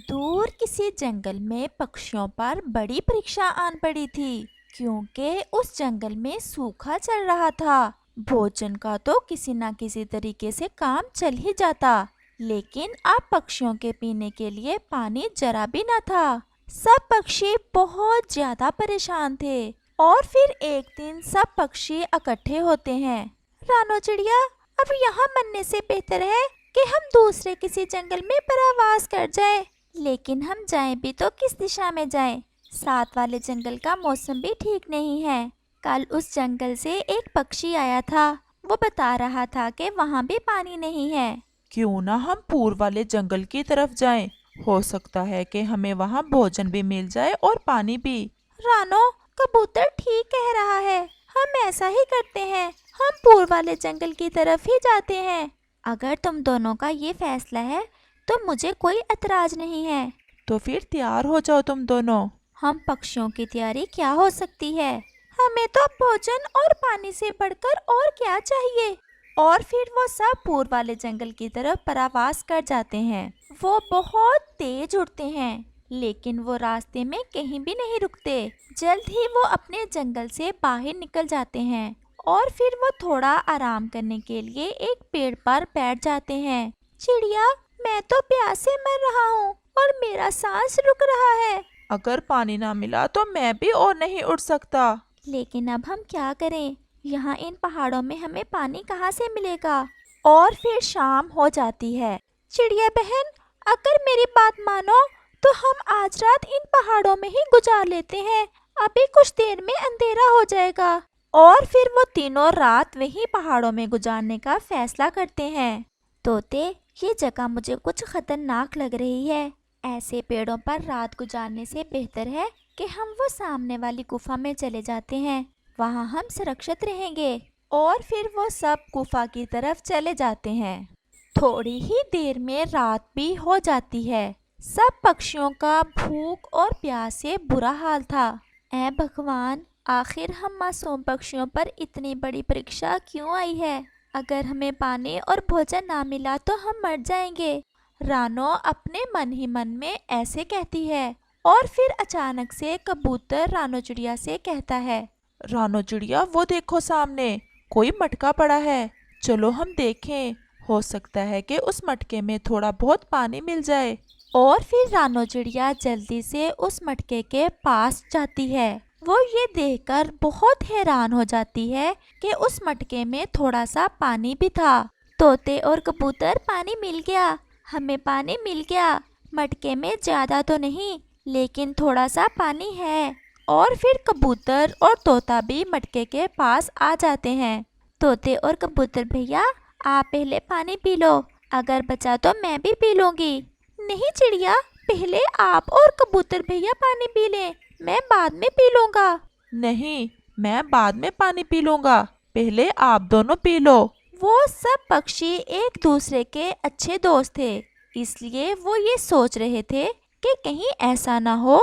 दूर किसी जंगल में पक्षियों पर बड़ी परीक्षा आन पड़ी थी, क्योंकि उस जंगल में सूखा चल रहा था। भोजन का तो किसी ना किसी तरीके से काम चल ही जाता, लेकिन अब पक्षियों के पीने के लिए पानी जरा भी न था। सब पक्षी बहुत ज्यादा परेशान थे। और फिर एक दिन सब पक्षी इकट्ठे होते हैं। रानो चिड़िया, अब यहाँ मरने से बेहतर है कि हम दूसरे किसी जंगल में परावास कर जाएं। लेकिन हम जाएं भी तो किस दिशा में जाएं? साथ वाले जंगल का मौसम भी ठीक नहीं है। कल उस जंगल से एक पक्षी आया था। वो बता रहा था कि वहाँ भी पानी नहीं है। क्यों ना हम पूर्व वाले जंगल की तरफ जाएं? हो सकता है कि हमें वहाँ भोजन भी मिल जाए और पानी भी। रानो, कबूतर ठीक कह रहा है। हम ऐसा ही करते हैं। हम पूर्व वाले जंगल की तरफ ही जाते हैं। अगर तुम दोनों का ये फैसला है तो मुझे कोई एतराज नहीं है। तो फिर तैयार हो जाओ तुम दोनों। हम पक्षियों की तैयारी क्या हो सकती है? हमें तो भोजन और पानी से बढ़कर और क्या चाहिए? और फिर वो सब पूर्व वाले जंगल की तरफ परावास कर जाते हैं। वो बहुत तेज उड़ते हैं, लेकिन वो रास्ते में कहीं भी नहीं रुकते। जल्द ही वो अपने जंगल से बाहर निकल जाते हैं और फिर वो थोड़ा आराम करने के लिए एक पेड़ पर बैठ जाते हैं। चिड़िया, मैं तो प्यास से मर रहा हूँ और मेरा सांस रुक रहा है। अगर पानी ना मिला तो मैं भी और नहीं उड़ सकता। लेकिन अब हम क्या करें? यहाँ इन पहाड़ों में हमें पानी कहाँ से मिलेगा? और फिर शाम हो जाती है। चिड़िया बहन, अगर मेरी बात मानो तो हम आज रात इन पहाड़ों में ही गुजार लेते हैं। अभी कुछ देर में अंधेरा हो जाएगा। और फिर वो तीनों रात वहीं पहाड़ों में गुजारने का फैसला करते हैं। तोते, ये जगह मुझे कुछ खतरनाक लग रही है। ऐसे पेड़ों पर रात गुजारने से बेहतर है कि हम वो सामने वाली गुफा में चले जाते हैं। वहाँ हम सुरक्षित रहेंगे। और फिर वो सब गुफा की तरफ चले जाते हैं। थोड़ी ही देर में रात भी हो जाती है। सब पक्षियों का भूख और प्यास से बुरा हाल था। ऐ भगवान, आखिर हम मासूम पक्षियों पर इतनी बड़ी परीक्षा क्यों आई है? अगर हमें पानी और भोजन ना मिला तो हम मर जाएंगे। रानो अपने मन ही मन में ऐसे कहती है। और फिर अचानक से कबूतर रानो चिड़िया से कहता है। रानो चिड़िया, वो देखो सामने कोई मटका पड़ा है। चलो हम देखें, हो सकता है कि उस मटके में थोड़ा बहुत पानी मिल जाए। और फिर रानो चिड़िया जल्दी से उस मटके के पास जाती है। वो ये देखकर बहुत हैरान हो जाती है कि उस मटके में थोड़ा सा पानी भी था। तोते और कबूतर, पानी मिल गया, हमें पानी मिल गया। मटके में ज़्यादा तो नहीं, लेकिन थोड़ा सा पानी है। और फिर कबूतर और तोता भी मटके के पास आ जाते हैं। तोते और कबूतर भैया, आप पहले पानी पी लो, अगर बचा तो मैं भी पी लूँगी। नहीं चिड़िया, पहले आप और कबूतर भैया पानी पी लें, मैं बाद में पी लूँगा। नहीं, मैं बाद में पानी पी लूंगा, पहले आप दोनों पी लो। वो सब पक्षी एक दूसरे के अच्छे दोस्त थे, इसलिए वो ये सोच रहे थे कि कहीं ऐसा ना हो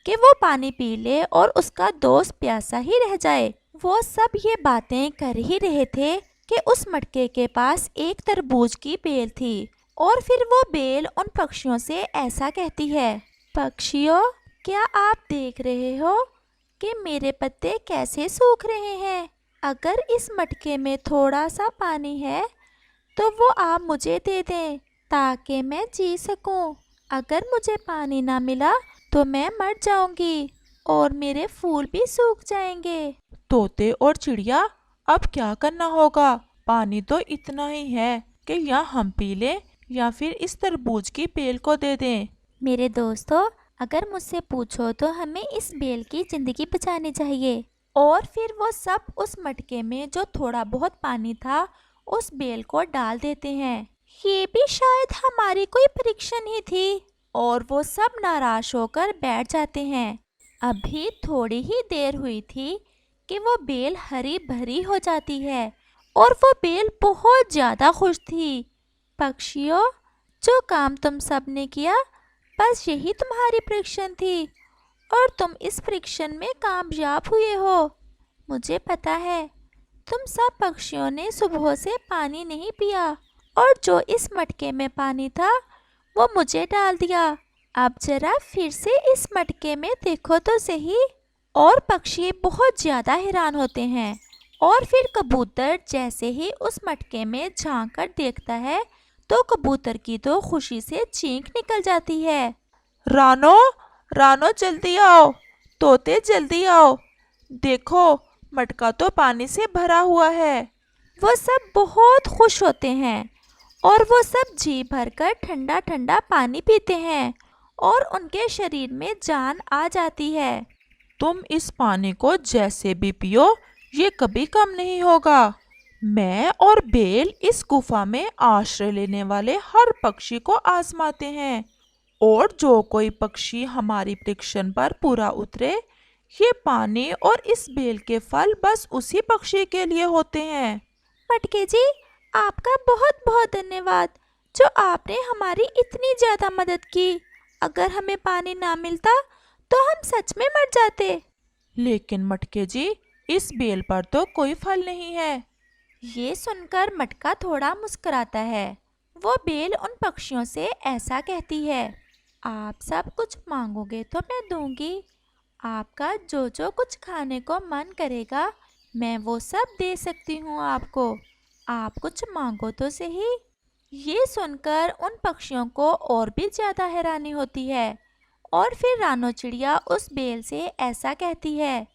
कि वो पानी पी ले और उसका दोस्त प्यासा ही रह जाए। वो सब ये बातें कर ही रहे थे कि उस मटके के पास एक तरबूज की बेल थी। और फिर वो बेल उन पक्षियों से ऐसा कहती है। पक्षियों, क्या आप देख रहे हो कि मेरे पत्ते कैसे सूख रहे हैं? अगर इस मटके में थोड़ा सा पानी है तो वो आप मुझे दे दें ताकि मैं जी सकूं। अगर मुझे पानी ना मिला तो मैं मर जाऊंगी और मेरे फूल भी सूख जाएंगे। तोते और चिड़िया, अब क्या करना होगा? पानी तो इतना ही है कि या हम पी लें या फिर इस तरबूज की बेल को दे दें। मेरे दोस्तों, अगर मुझसे पूछो तो हमें इस बेल की ज़िंदगी बचानी चाहिए। और फिर वो सब उस मटके में जो थोड़ा बहुत पानी था उस बेल को डाल देते हैं। ये भी शायद हमारी कोई परीक्षण ही थी। और वो सब नाराज होकर बैठ जाते हैं। अभी थोड़ी ही देर हुई थी कि वो बेल हरी भरी हो जाती है और वो बेल बहुत ज़्यादा खुश थी। पक्षियों, जो काम तुम सब ने किया, बस यही तुम्हारी परीक्षण थी और तुम इस परीक्षण में कामयाब हुए हो। मुझे पता है तुम सब पक्षियों ने सुबह से पानी नहीं पिया और जो इस मटके में पानी था वो मुझे डाल दिया। अब जरा फिर से इस मटके में देखो तो सही। और पक्षी बहुत ज्यादा हैरान होते हैं। और फिर कबूतर जैसे ही उस मटके में झांक कर देखता है तो कबूतर की तो खुशी से चीख निकल जाती है। रानो, रानो जल्दी आओ, तोते जल्दी आओ, देखो मटका तो पानी से भरा हुआ है। वो सब बहुत खुश होते हैं और वो सब जी भरकर ठंडा ठंडा पानी पीते हैं और उनके शरीर में जान आ जाती है। तुम इस पानी को जैसे भी पियो, ये कभी कम नहीं होगा। मैं और बेल इस गुफा में आश्रय लेने वाले हर पक्षी को आजमाते हैं, और जो कोई पक्षी हमारी परीक्षण पर पूरा उतरे, ये पानी और इस बेल के फल बस उसी पक्षी के लिए होते हैं। मटके जी, आपका बहुत बहुत धन्यवाद जो आपने हमारी इतनी ज़्यादा मदद की। अगर हमें पानी ना मिलता तो हम सच में मर जाते। लेकिन मटके जी, इस बेल पर तो कोई फल नहीं है। ये सुनकर मटका थोड़ा मुस्कुराता है। वो बेल उन पक्षियों से ऐसा कहती है, आप सब कुछ मांगोगे तो मैं दूंगी। आपका जो जो कुछ खाने को मन करेगा मैं वो सब दे सकती हूँ आपको। आप कुछ मांगो तो सही। ये सुनकर उन पक्षियों को और भी ज़्यादा हैरानी होती है। और फिर रानो चिड़िया उस बेल से ऐसा कहती है,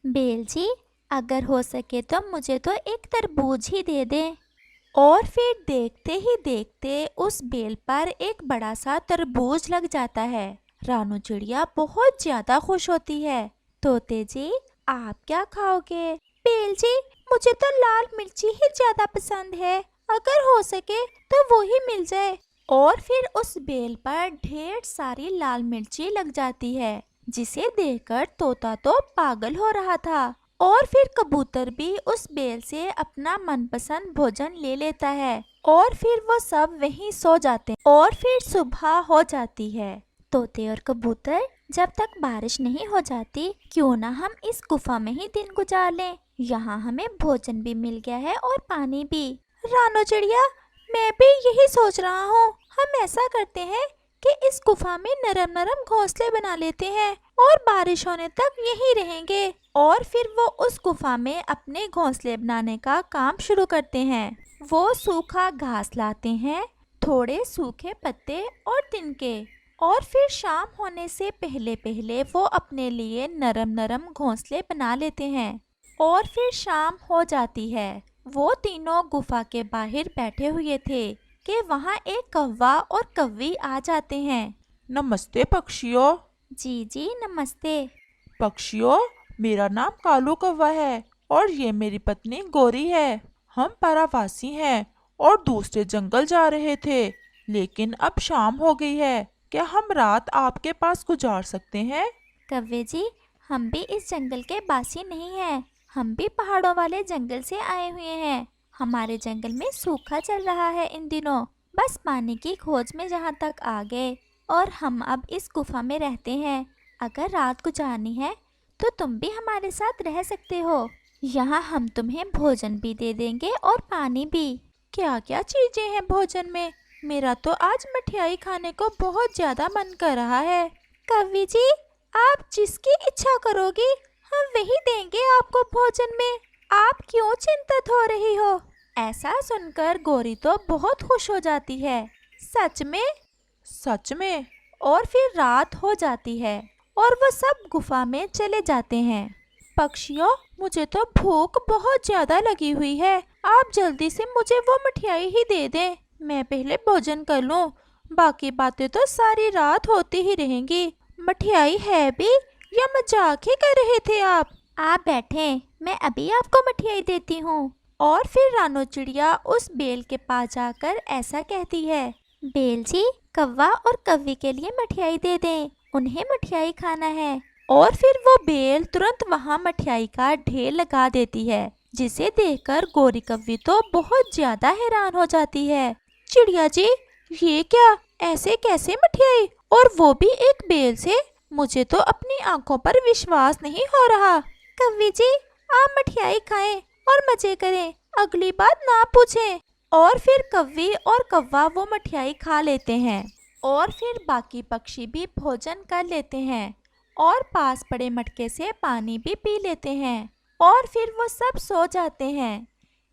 बेल जी, अगर हो सके तो मुझे तो एक तरबूज ही दे दें। और फिर देखते ही देखते उस बेल पर एक बड़ा सा तरबूज लग जाता है। रानो चिड़िया बहुत ज्यादा खुश होती है। तोते जी, आप क्या खाओगे? बेल जी, मुझे तो लाल मिर्ची ही ज्यादा पसंद है, अगर हो सके तो वो ही मिल जाए। और फिर उस बेल पर ढेर सारी लाल मिर्ची लग जाती है, जिसे देखकर तोता तो पागल हो रहा था। और फिर कबूतर भी उस बेल से अपना मनपसंद भोजन ले लेता है। और फिर वो सब वहीं सो जाते हैं। और फिर सुबह हो जाती है। तोते और कबूतर, जब तक बारिश नहीं हो जाती क्यों ना हम इस गुफा में ही दिन गुजार लें। यहाँ हमें भोजन भी मिल गया है और पानी भी। रानो चिड़िया, मैं भी यही सोच रहा हूँ। हम ऐसा करते हैं कि इस गुफा में नरम नरम घोंसले बना लेते हैं और बारिश होने तक यहीं रहेंगे। और फिर वो उस गुफा में अपने घोंसले बनाने का काम शुरू करते हैं। वो सूखा घास लाते हैं, थोड़े सूखे पत्ते और तिनके। और फिर शाम होने से पहले पहले वो अपने लिए नरम नरम घोंसले बना लेते हैं। और फिर शाम हो जाती है। वो तीनों गुफा के बाहर बैठे हुए थे कि वहाँ एक कौवा और कौवी आ जाते हैं। नमस्ते पक्षियों। जी जी, नमस्ते। पक्षियों, मेरा नाम कालू कौवा है और ये मेरी पत्नी गोरी है। हम परावासी हैं और दूसरे जंगल जा रहे थे, लेकिन अब शाम हो गई है। क्या हम रात आपके पास गुजार सकते हैं? कौवे जी, हम भी इस जंगल के बासी नहीं हैं। हम भी पहाड़ों वाले जंगल से आए हुए हैं। हमारे जंगल में सूखा चल रहा है इन दिनों। बस पानी की खोज में जहाँ तक आ गए और हम अब इस गुफा में रहते हैं। अगर रात गुजारनी है तो तुम भी हमारे साथ रह सकते हो। यहाँ हम तुम्हें भोजन भी दे देंगे और पानी भी। क्या क्या चीजें हैं भोजन में? मेरा तो आज मठियाई खाने को बहुत ज्यादा मन कर रहा है। कवि जी, आप जिसकी इच्छा करोगी हम वही देंगे आपको भोजन में। आप क्यों चिंतित हो रही हो? ऐसा सुनकर गोरी तो बहुत खुश हो जाती है। सच में? सच में। और फिर रात हो जाती है और वो सब गुफा में चले जाते हैं। पक्षियों, मुझे तो भूख बहुत ज्यादा लगी हुई है। आप जल्दी से मुझे वो मठियाई ही दे दें। मैं पहले भोजन कर लूं, बाकी बातें तो सारी रात होती ही रहेंगी। मठियाई है भी या मजाक ही कर रहे थे आप? आप बैठें, मैं अभी आपको मठियाई देती हूँ। और फिर रानो चिड़िया उस बेल के पास जाकर ऐसा कहती है, बेल जी, कौवा और कौवी के लिए मठियाई दे दें, उन्हें मठियाई खाना है। और फिर वो बेल तुरंत वहाँ मठियाई का ढेर लगा देती है, जिसे देखकर गोरी कौवी तो बहुत ज्यादा हैरान हो जाती है। चिड़िया जी, ये क्या? ऐसे कैसे मठियाई, और वो भी एक बेल से? मुझे तो अपनी आंखों पर विश्वास नहीं हो रहा। कौवी जी, आप मठियाई खाएं और मजे करें, अगली बात ना पूछें। और फिर कौवी और कौवा वो मठियाई खा लेते हैं। और फिर बाकी पक्षी भी भोजन कर लेते हैं और पास पड़े मटके से पानी भी पी लेते हैं और फिर वो सब सो जाते हैं।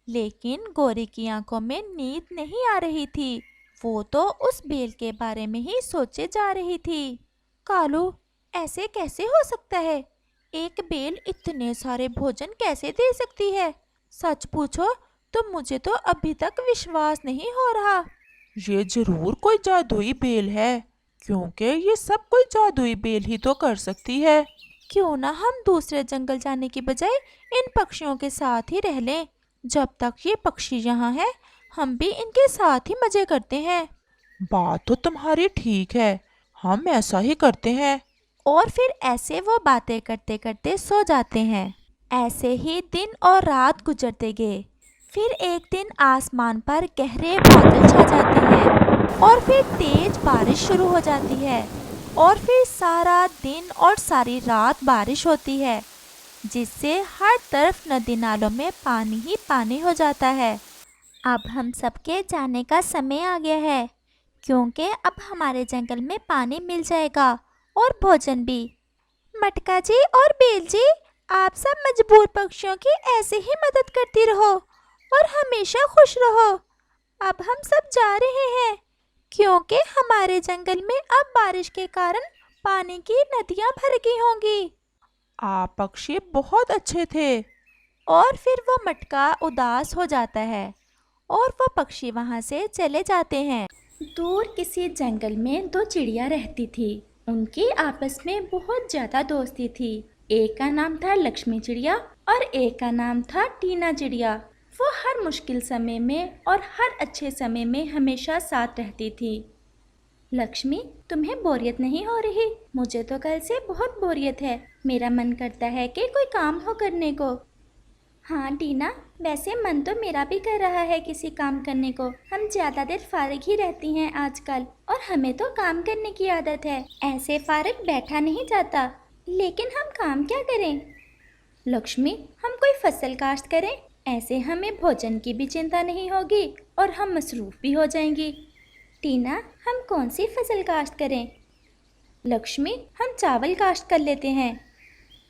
लेकिन गोरी की आंखों में नींद नहीं आ रही थी। वो तो उस बेल के बारे में ही सोचे जा रही थी। कालू, ऐसे कैसे हो सकता है? एक बेल इतने सारे भोजन कैसे दे सकती है? सच पूछो तो मुझे तो अभी तक विश्वास नहीं हो रहा। ये जरूर कोई जादुई बेल है, क्योंकि ये सब कोई जादुई बेल ही तो कर सकती है। क्यों ना हम दूसरे जंगल जाने की बजाय इन पक्षियों के साथ ही रह लें। जब तक ये पक्षी यहाँ हैं, हम भी इनके साथ ही मजे करते हैं। बात तो तुम्हारी ठीक है, हम ऐसा ही करते हैं। और फिर ऐसे वो बातें करते करते सो जाते हैं। ऐसे ही दिन और रात गुजरते गए। फिर एक दिन आसमान पर गहरे बादल छा जाते हैं और फिर तेज बारिश शुरू हो जाती है और फिर सारा दिन और सारी रात बारिश होती है, जिससे हर तरफ नदी नालों में पानी ही पानी हो जाता है। अब हम सबके जाने का समय आ गया है, क्योंकि अब हमारे जंगल में पानी मिल जाएगा और भोजन भी। मटका जी और बेल जी, आप सब मजबूर पक्षियों की ऐसे ही मदद करती रहो और हमेशा खुश रहो। अब हम सब जा रहे हैं, क्योंकि हमारे जंगल में अब बारिश के कारण पानी की नदियां भर गई होंगी। आप पक्षी बहुत अच्छे थे। और फिर वो मटका उदास हो जाता है और वो पक्षी वहाँ से चले जाते हैं। दूर किसी जंगल में दो चिड़िया रहती थी। उनकी आपस में बहुत ज़्यादा दोस्ती थी। एक का नाम था लक्ष्मी चिड़िया और एक का नाम था टीना चिड़िया। वो हर मुश्किल समय में और हर अच्छे समय में हमेशा साथ रहती थी। लक्ष्मी, तुम्हें बोरियत नहीं हो रही? मुझे तो कल से बहुत बोरियत है। मेरा मन करता है कि कोई काम हो करने को। हाँ टीना, वैसे मन तो मेरा भी कर रहा है किसी काम करने को। हम ज़्यादा देर फारिग ही रहती हैं आजकल और हमें तो काम करने की आदत है। ऐसे फारिग बैठा नहीं जाता। लेकिन हम काम क्या करें? लक्ष्मी, हम कोई फसल काश्त करें। ऐसे हमें भोजन की भी चिंता नहीं होगी और हम मसरूफ़ भी हो जाएंगी। टीना, हम कौन सी फसल काश्त करें? लक्ष्मी, हम चावल काश्त कर लेते हैं।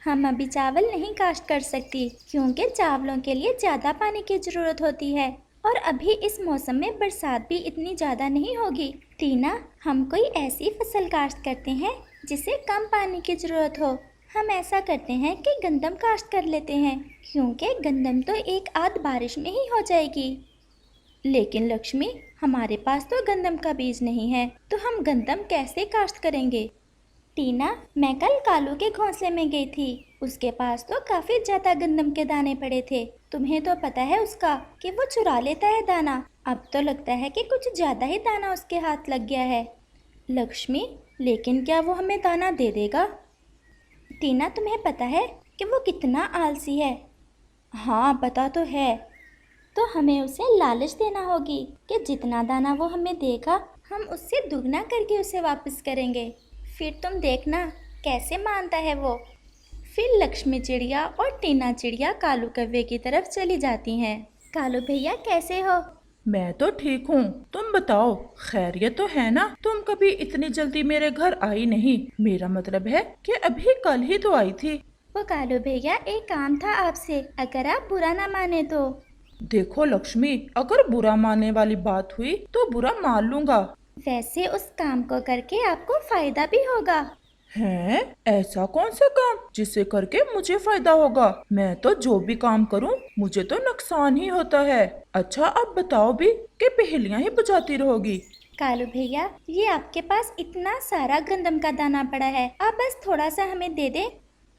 हम अभी चावल नहीं काश्त कर सकती, क्योंकि चावलों के लिए ज़्यादा पानी की ज़रूरत होती है और अभी इस मौसम में बरसात भी इतनी ज़्यादा नहीं होगी। टीना, हम कोई ऐसी फसल काश्त करते हैं जिसे कम पानी की ज़रूरत हो। हम ऐसा करते हैं कि गंदम काश्त कर लेते हैं, क्योंकि गंदम तो एक आध बारिश में ही हो जाएगी। लेकिन लक्ष्मी, हमारे पास तो गंदम का बीज नहीं है, तो हम गंदम कैसे काश्त करेंगे? टीना, मैं कल कालू के घोंसले में गई थी। उसके पास तो काफ़ी ज़्यादा गंदम के दाने पड़े थे। तुम्हें तो पता है उसका कि वो चुरा लेता है दाना। अब तो लगता है कि कुछ ज़्यादा ही दाना उसके हाथ लग गया है। लक्ष्मी, लेकिन क्या वो हमें दाना दे देगा? टीना, तुम्हें पता है कि वो कितना आलसी है? हाँ, पता तो है। तो हमें उसे लालच देना होगी कि जितना दाना वो हमें देगा, हम उससे दुगना करके उसे वापस करेंगे। फिर तुम देखना कैसे मानता है वो। फिर लक्ष्मी चिड़िया और टीना चिड़िया कालू कौवे की तरफ चली जाती हैं। कालू भैया, कैसे हो? मैं तो ठीक हूँ, तुम बताओ खैरियत तो है ना? तुम कभी इतनी जल्दी मेरे घर आई नहीं। मेरा मतलब है कि अभी कल ही तो आई थी। वो कालू भैया, एक काम था आपसे, अगर आप बुरा ना माने तो। देखो लक्ष्मी, अगर बुरा मानने वाली बात हुई तो बुरा मान लूंगा। वैसे उस काम को करके आपको फायदा भी होगा। हैं? ऐसा कौन सा काम जिसे करके मुझे फायदा होगा? मैं तो जो भी काम करूं मुझे तो नुकसान ही होता है। अच्छा, अब बताओ भी कि पहेलियां ही बुझाती रहोगी। कालू भैया, ये आपके पास इतना सारा गंदम का दाना पड़ा है, आप बस थोड़ा सा हमें दे दे।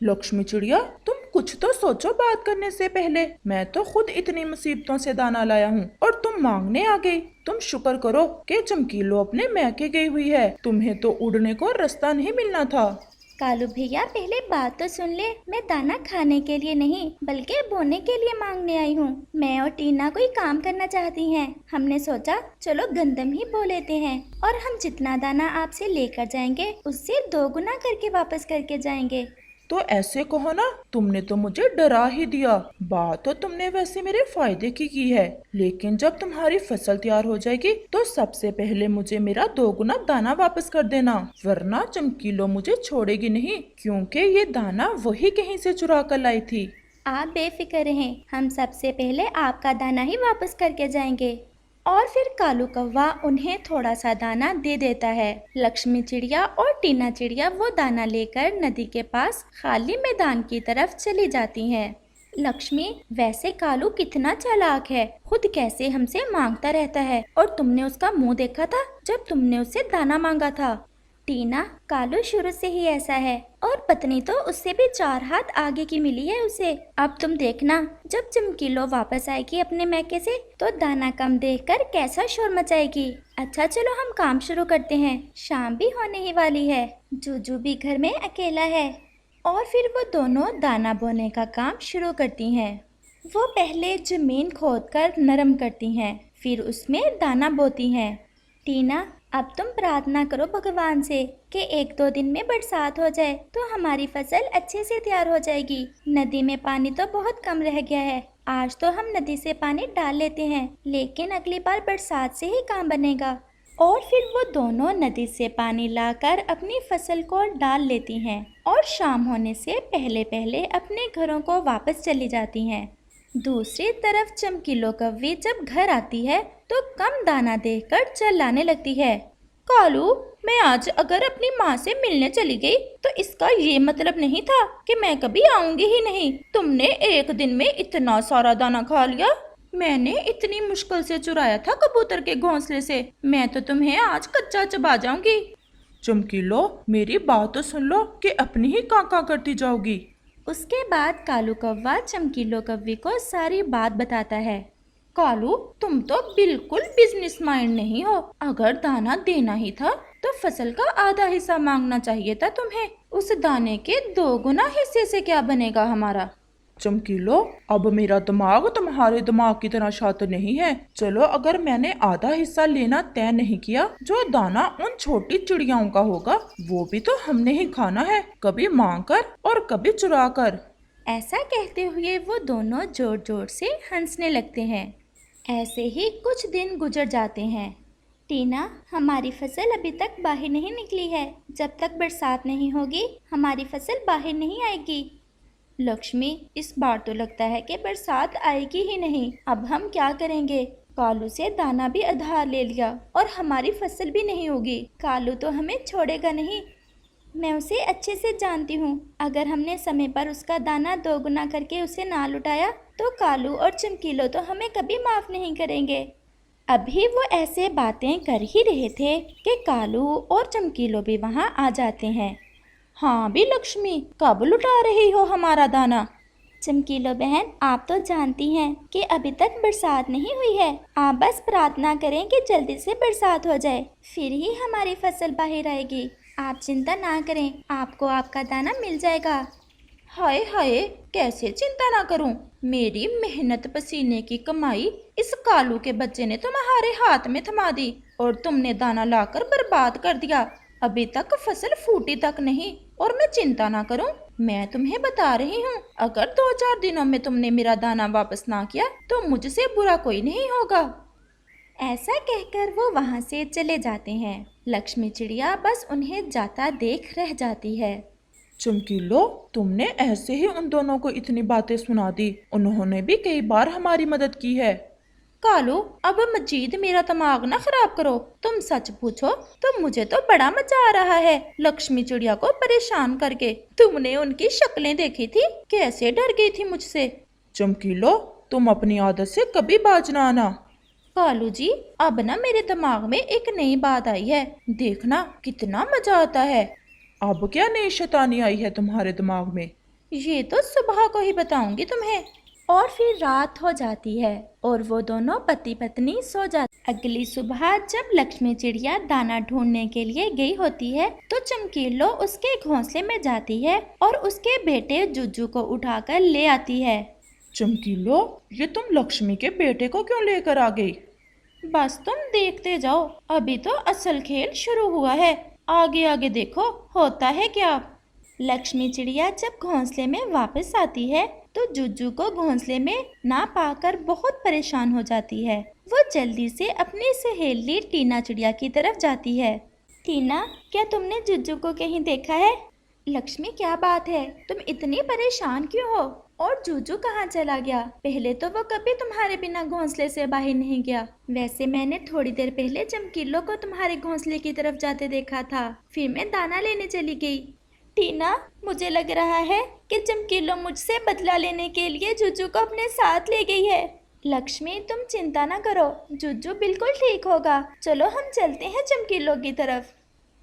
लक्ष्मी चिड़िया, तुम कुछ तो सोचो बात करने से पहले। मैं तो खुद इतनी मुसीबतों से दाना लाया हूँ और तुम मांगने आ गई। तुम शुक्र करो कि चमकीलो अपने मैके गई हुई है। तुम्हें तो उड़ने को रास्ता नहीं मिलना था। कालू भैया, पहले बात तो सुन ले। मैं दाना खाने के लिए नहीं बल्कि बोने के लिए मांगने आई हूँ। मैं और टीना कोई काम करना चाहती हैं। हमने सोचा चलो गंदम ही बो लेते हैं और हम जितना दाना आपसे लेकर जाएंगे उससे 2 गुना करके वापस करके जाएंगे। तो ऐसे कहो ना, तुमने तो मुझे डरा ही दिया। बात तो तुमने वैसे मेरे फायदे की है, लेकिन जब तुम्हारी फसल तैयार हो जाएगी तो सबसे पहले मुझे मेरा 2 गुना दाना वापस कर देना, वरना चमकीलो मुझे छोड़ेगी नहीं, क्योंकि ये दाना वही कहीं से चुरा कर लाई थी। आप बेफिक्र रहें, हम सबसे पहले आपका दाना ही वापस करके जाएंगे। और फिर कालू कौवा उन्हें थोड़ा सा दाना दे देता है। लक्ष्मी चिड़िया और टीना चिड़िया वो दाना लेकर नदी के पास खाली मैदान की तरफ चली जाती हैं। लक्ष्मी, वैसे कालू कितना चालाक है, खुद कैसे हमसे मांगता रहता है, और तुमने उसका मुंह देखा था जब तुमने उससे दाना मांगा था। टीना, कालू शुरू से ही ऐसा है, और पत्नी तो उससे भी 4 हाथ आगे की मिली है उसे। अब तुम देखना, जब चमकीलो वापस आएगी अपने मैके से तो दाना कम देखकर कैसा शोर मचाएगी। अच्छा चलो हम काम शुरू करते हैं, शाम भी होने ही वाली है, जूजू भी घर में अकेला है। और फिर वो दोनों दाना बोने का काम शुरू करती हैं। वो पहले जमीन खोदकर नरम करती हैं, फिर उसमें दाना बोती हैं। टीना, अब तुम प्रार्थना करो भगवान से कि 1-2 दिन में बरसात हो जाए तो हमारी फसल अच्छे से तैयार हो जाएगी। नदी में पानी तो बहुत कम रह गया है, आज तो हम नदी से पानी डाल लेते हैं, लेकिन अगली बार बरसात से ही काम बनेगा। और फिर वो दोनों नदी से पानी लाकर अपनी फसल को डाल लेती हैं और शाम होने से पहले पहले अपने घरों को वापस चली जाती हैं। दूसरी तरफ चमकीलो कौवी जब घर आती है तो कम दाना देखकर चिल्लाने लगती है। कालू, मैं आज अगर अपनी माँ से मिलने चली गई तो इसका ये मतलब नहीं था कि मैं कभी आऊंगी ही नहीं। तुमने 1 दिन में इतना सारा दाना खा लिया। मैंने इतनी मुश्किल से चुराया था कबूतर के घोंसले से, मैं तो तुम्हें आज कच्चा चबा जाऊंगी। चमकीलो, मेरी बात तो सुन लो कि अपनी ही काका करती जाओगी। उसके बाद कालू कौवा चमकीलो कौवी को सारी बात बताता है। कालू, तुम तो बिल्कुल बिजनेस माइंड नहीं हो। अगर दाना देना ही था तो फसल का आधा हिस्सा मांगना चाहिए था तुम्हें। उस दाने के 2 गुना हिस्से से क्या बनेगा हमारा। चमकीलो, अब मेरा दिमाग तुम्हारे दिमाग की तरह शातिर नहीं है। चलो, अगर मैंने आधा हिस्सा लेना तय नहीं किया, जो दाना उन छोटी चिड़ियाओं का होगा वो भी तो हमने ही खाना है, कभी मांग कर और कभी चुरा कर। ऐसा कहते हुए वो दोनों जोर जोर से हंसने लगते हैं। ऐसे ही कुछ दिन गुजर जाते हैं। टीना, हमारी फसल अभी तक बाहर नहीं निकली है, जब तक बरसात नहीं होगी हमारी फसल बाहर नहीं आएगी। लक्ष्मी, इस बार तो लगता है कि बरसात आएगी ही नहीं, अब हम क्या करेंगे। कालू से दाना भी उधार ले लिया और हमारी फसल भी नहीं होगी। कालू तो हमें छोड़ेगा नहीं। मैं उसे अच्छे से जानती हूँ, अगर हमने समय पर उसका दाना 2 गुना करके उसे ना लुटाया तो कालू और चमकीलो तो हमें कभी माफ़ नहीं करेंगे। अभी वो ऐसे बातें कर ही रहे थे कि कालू और चमकीलो भी वहाँ आ जाते हैं। हाँ भी लक्ष्मी, कब लुटा रही हो हमारा दाना। चमकीलो बहन, आप तो जानती हैं कि अभी तक बरसात नहीं हुई है। आप बस प्रार्थना करें कि जल्दी से बरसात हो जाए, फिर ही हमारी फसल बाहर आएगी। आप चिंता ना करें, आपको आपका दाना मिल जाएगा। हाय हाय, कैसे चिंता ना करूं। मेरी मेहनत पसीने की कमाई इस कालू के बच्चे ने तुम्हारे हाथ में थमा दी और तुमने दाना लाकर बर्बाद कर दिया। अभी तक फसल फूटी तक नहीं, और मैं चिंता ना करूं। मैं तुम्हें बता रही हूँ, अगर 2-4 दिनों में तुमने मेरा दाना वापस ना किया तो मुझसे बुरा कोई नहीं होगा। ऐसा कहकर वो वहाँ से चले जाते हैं। लक्ष्मी चिड़िया बस उन्हें जाता देख रह जाती है। चमकीलो, तुमने ऐसे ही उन दोनों को इतनी बातें सुना दी, उन्होंने भी कई बार हमारी मदद की है। कालू, अब मजीद मेरा दिमाग ना खराब करो। तुम सच पूछो तो मुझे तो बड़ा मजा आ रहा है लक्ष्मी चिड़िया को परेशान करके। तुमने उनकी शक्लें देखी थी, कैसे डर गई थी मुझसे। चमकीलो, तुम अपनी आदत से कभी बाज ना आना। कालू जी, अब ना मेरे दिमाग में एक नई बात आई है, देखना कितना मजा आता है। अब क्या नई शैतानी आई है तुम्हारे दिमाग में? ये तो सुबह को ही बताऊंगी तुम्हें। और फिर रात हो जाती है और वो दोनों पति पत्नी सो जाते। अगली सुबह जब लक्ष्मी चिड़िया दाना ढूंढने के लिए गई होती है तो चमकीलो उसके घोंसले में जाती है और उसके बेटे जुज्जू को उठाकर ले आती है। चमकीलो, ये तुम लक्ष्मी के बेटे को क्यों लेकर आ गई? बस तुम देखते जाओ, अभी तो असल खेल शुरू हुआ है, आगे आगे देखो होता है क्या। लक्ष्मी चिड़िया जब घोंसले में वापस आती है तो जुज्जू को घोंसले में ना पाकर बहुत परेशान हो जाती है। वो जल्दी से अपनी सहेली टीना चिड़िया की तरफ जाती है। टीना, क्या तुमने जुज्जू को कहीं देखा है? लक्ष्मी, क्या बात है, तुम इतनी परेशान क्यों हो? और जुज्जू कहाँ चला गया? पहले तो वो कभी तुम्हारे बिना घोंसले से बाहर नहीं गया। वैसे मैंने थोड़ी देर पहले चमकीलो को तुम्हारे घोंसले की तरफ जाते देखा था, फिर मैं दाना लेने चली गई। टीना, मुझे लग रहा है कि चमकीलो मुझसे बदला लेने के लिए जुज्जू को अपने साथ ले गई है। लक्ष्मी, तुम चिंता ना करो, जुज्जू बिल्कुल ठीक होगा। चलो हम चलते हैं चमकीलो की तरफ।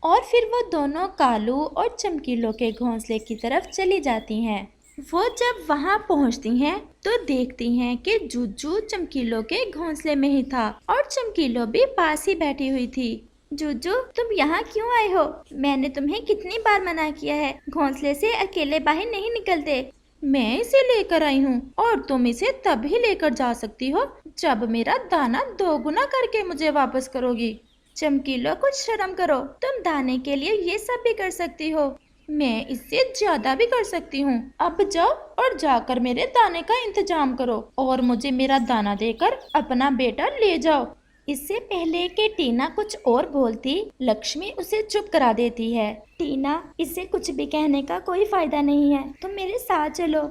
और फिर वो दोनों कालू और चमकीलो के घोंसले की तरफ चली जाती हैं। वो जब वहां पहुंचती हैं तो देखती हैं कि जुज्जू चमकीलो के घोंसले में ही था और चमकीलो भी पास ही बैठी हुई थी। जुज्जू, तुम यहाँ क्यों आए हो? मैंने तुम्हें कितनी बार मना किया है, घोंसले से अकेले बाहर नहीं निकलते। मैं इसे लेकर आई हूँ और तुम इसे तभी लेकर जा सकती हो जब मेरा दाना 2 गुना करके मुझे वापस करोगी। चमकीलो, कुछ शर्म करो, तुम दाने के लिए ये सब भी कर सकती हो, मैं इससे ज्यादा भी कर सकती हूँ। अब जाओ और जाकर मेरे दाने का इंतजाम करो और मुझे मेरा दाना देकर अपना बेटा ले जाओ। इससे पहले कि टीना कुछ और बोलती, लक्ष्मी उसे चुप करा देती है। टीना, इससे कुछ भी कहने का कोई फायदा नहीं है, तुम मेरे साथ चलो।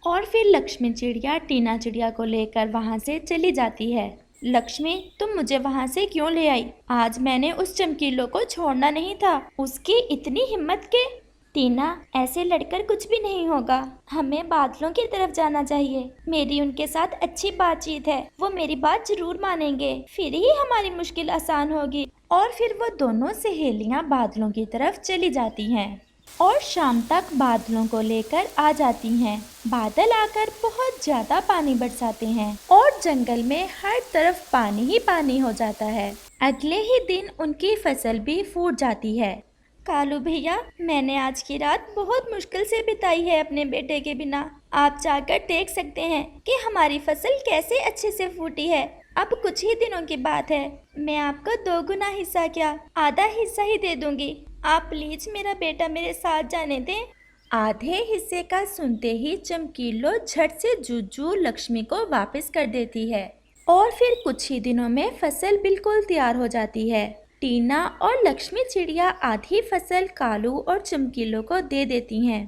और फिर लक्ष्मी चिड़िया टीना चिड़िया को लेकर वहाँ से चली जाती है। लक्ष्मी, तुम मुझे वहाँ से क्यों ले आई? आज मैंने उस चमकीलो को छोड़ना नहीं था, उसकी इतनी हिम्मत के। टीना, ऐसे लड़कर कुछ भी नहीं होगा, हमें बादलों की तरफ जाना चाहिए। मेरी उनके साथ अच्छी बातचीत है, वो मेरी बात जरूर मानेंगे, फिर ही हमारी मुश्किल आसान होगी। और फिर वो दोनों सहेलियां बादलों की तरफ चली जाती हैं और शाम तक बादलों को लेकर आ जाती हैं। बादल आकर बहुत ज्यादा पानी बरसाते हैं और जंगल में हर तरफ पानी ही पानी हो जाता है। अगले ही दिन उनकी फसल भी फूट जाती है। कालू भैया, मैंने आज की रात बहुत मुश्किल से बिताई है अपने बेटे के बिना। आप जाकर देख सकते हैं कि हमारी फसल कैसे अच्छे से फूटी है। अब कुछ ही दिनों की बात है, मैं आपको 2 गुना हिस्सा क्या, आधा हिस्सा ही दे दूंगी। आप प्लीज मेरा बेटा मेरे साथ जाने दें। आधे हिस्से का सुनते ही चमकीलो झट से जुज्जू लक्ष्मी को वापस कर देती है और फिर कुछ ही दिनों में फसल बिल्कुल तैयार हो जाती है। टीना और लक्ष्मी चिड़िया आधी फसल कालू और चमकीलो को दे देती हैं।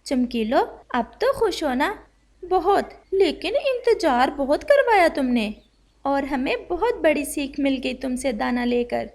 चमकीलो, अब तो खुश हो ना? बहुत, लेकिन इंतजार बहुत करवाया तुमने और हमें बहुत बड़ी सीख मिल गई तुमसे दाना लेकर।